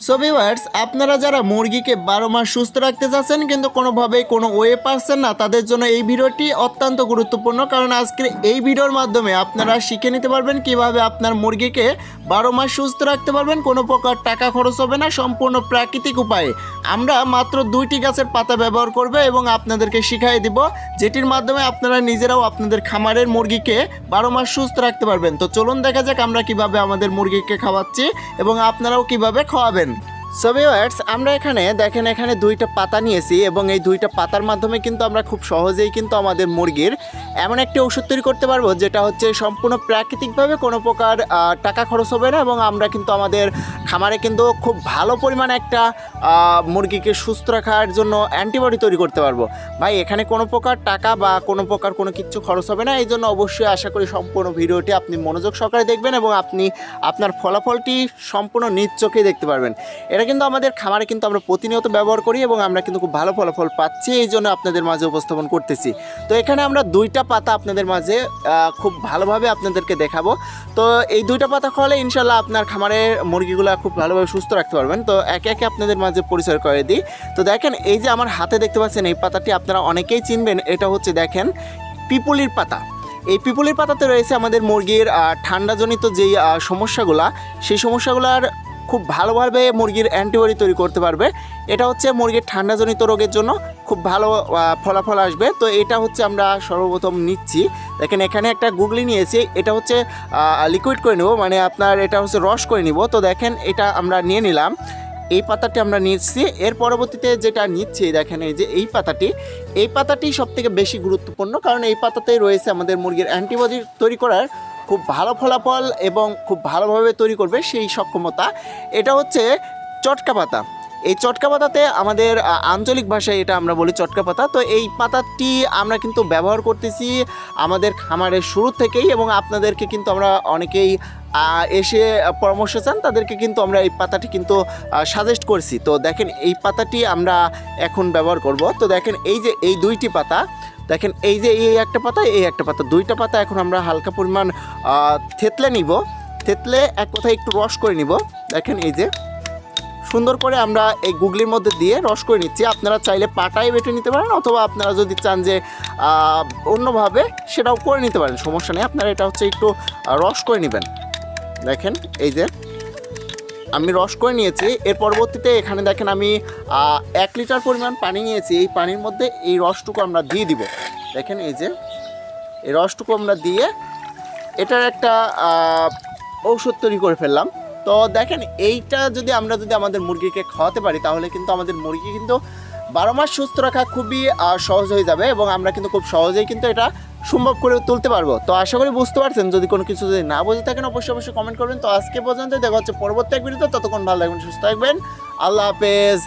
So viewers, আপনারা যারা মুরগিকে 12 মাস সুস্থ রাখতে চাচ্ছেন কিন্তু কোনোভাবেই কোনো ওয়ে পাচ্ছেন না, তাদের জন্য এই ভিডিওটি অত্যন্ত গুরুত্বপূর্ণ। কারণ আজকের এই ভিডিওর মাধ্যমে আপনারা শিখে নিতে পারবেন কিভাবে আপনার মুরগিকে 12 মাস সুস্থ রাখতে পারবেন। কোনো প্রকার টাকা খরচ হবে না, সম্পূর্ণ প্রাকৃতিক উপায়ে। আমরা মাত্র 2টি গাছের পাতা ব্যবহার করব এবং আপনাদেরকে শিখিয়ে দিব, যেটির মাধ্যমে আপনারা নিজেরাও আপনাদের খামারের মুরগিকে 12 মাস সুস্থ রাখতে পারবেন। তো চলুন দেখা যাক আমরা কিভাবে আমাদের মুরগিকে খাওয়াচ্ছি এবং আপনারাও কিভাবে খাওয়াবেন। সো ভিউয়ার্স, আমরা এখানে দেখেন, এখানে 2টা পাতা নিয়েছি এবং এই 2টা পাতার মাধ্যমে কিন্তু আমরা খুব সহজেই কিন্তু আমাদের মুরগির এমন একটি ওষুধ তৈরি করতে পারবো যেটা হচ্ছে সম্পূর্ণ প্রাকৃতিকভাবে, কোনো প্রকার টাকা খরচ হবে না এবং আমরা কিন্তু আমাদের খামারে কিন্তু খুব ভালো পরিমাণে একটা মুরগিকে সুস্থ রাখার জন্য অ্যান্টিবডি তৈরি করতে পারবো। ভাই, এখানে কোনো প্রকার টাকা বা কোনো প্রকার কোনো কিছু খরচ হবে না। এই জন্য অবশ্যই আশা করি সম্পূর্ণ ভিডিওটি আপনি মনোযোগ সহকারে দেখবেন এবং আপনি আপনার ফলাফলটি সম্পূর্ণ নিজ চোখেই দেখতে পারবেন। এটা কিন্তু আমাদের খামারে কিন্তু আমরা প্রতিনিয়ত ব্যবহার করি এবং আমরা কিন্তু খুব ভালো ফলাফল পাচ্ছি, এই জন্য আপনাদের মাঝে উপস্থাপন করতেছি। তো এখানে আমরা 2টা পাতা আপনাদের মাঝে খুব ভালোভাবে আপনাদেরকে দেখাবো। তো এই 2টা পাতা খাওয়ালে ইনশাল্লাহ আপনার খামারের মুরগিগুলো খুব ভালোভাবে সুস্থ রাখতে পারবেন। তো একে একে আপনাদের মাঝে পরিচয় করে দিই। তো দেখেন, এই যে আমার হাতে দেখতে পাচ্ছেন এই পাতাটি আপনারা অনেকেই চিনবেন। এটা হচ্ছে দেখেন পিপুলির পাতা। এই পিপুলির পাতাতে রয়েছে আমাদের মুরগির ঠান্ডাজনিত যেই সমস্যাগুলা, সেই সমস্যাগুলার খুব ভালোভাবে মুরগির অ্যান্টিবডি তৈরি করতে পারবে। এটা হচ্ছে মুরগির ঠান্ডাজনিত রোগের জন্য খুব ভালো ফলাফল আসবে। তো এটা হচ্ছে আমরা সর্বপ্রথম নিচ্ছি। দেখেন, এখানে একটা গুগলি নিয়েছি, এটা হচ্ছে লিকুইড করে নেব, মানে আপনার এটা হচ্ছে রস করে নিব। তো দেখেন, এটা আমরা নিয়ে নিলাম, এই পাতাটি আমরা নিচ্ছি। এর পরবর্তীতে যেটা নিচ্ছি দেখেন, এই যে এই পাতাটি সবথেকে বেশি গুরুত্বপূর্ণ, কারণ এই পাতাতেই রয়েছে আমাদের মুরগির অ্যান্টিবডি তৈরি করার খুব ভালো ফলাফল এবং খুব ভালোভাবে তৈরি করবে সেই সক্ষমতা। এটা হচ্ছে চটকা পাতা। এই চটকা পাতাতে আমাদের আঞ্চলিক ভাষায় এটা আমরা বলি চটকা পাতা। তো এই পাতাটি আমরা কিন্তু ব্যবহার করতেছি আমাদের খামারের শুরু থেকেই এবং আপনাদেরকে কিন্তু আমরা অনেকেই এসে পরামর্শ চান, তাদেরকে কিন্তু আমরা এই পাতাটি কিন্তু সাজেস্ট করছি। তো দেখেন, এই পাতাটি আমরা এখন ব্যবহার করব। তো দেখেন, এই যে এই 2টি পাতা, দেখেন এই যে এই একটা পাতা, এই একটা পাতা, 2টা পাতা এখন আমরা হালকা পরিমাণ থেতলে নিব। থেতলে এক কথায় একটু রস করে নিব। দেখেন, এই যে সুন্দর করে আমরা এই গুগলির মধ্যে দিয়ে রস করে নিচ্ছি। আপনারা চাইলে পাটায় বেটে নিতে পারেন অথবা আপনারা যদি চান যে অন্যভাবে সেটাও করে নিতে পারেন, সমস্যা নেই। আপনারা এটা হচ্ছে একটু রস করে নেবেন। দেখেন, এই যে আমি রস করে নিয়েছি। এর পরবর্তীতে এখানে দেখেন আমি 1 লিটার পরিমাণ পানি নিয়েছি। এই পানির মধ্যে এই রসটুকু আমরা দিয়ে দিব। দেখেন, এই যে এই রসটুকু আমরা দিয়ে এটার একটা ঔষধ তৈরি করে ফেললাম। তো দেখেন, এইটা যদি আমরা আমাদের মুরগিকে খাওয়াতে পারি তাহলে কিন্তু আমাদের মুরগি কিন্তু 12 মাস সুস্থ রাখা খুবই সহজ হয়ে যাবে এবং আমরা কিন্তু খুব সহজেই কিন্তু এটা সম্ভব করে তুলতে পারবো। তো আশা করি বুঝতে পারছেন। যদি কোনো কিছু যদি না বুঝে থাকেন অবশ্যই কমেন্ট করবেন। তো আজকে পর্যন্ত দেখা হচ্ছে পরবর্তী এক ভিডিওতে। ততক্ষণ ভালো থাকবেন, সুস্থ থাকবেন। আল্লাহ হাফেজ।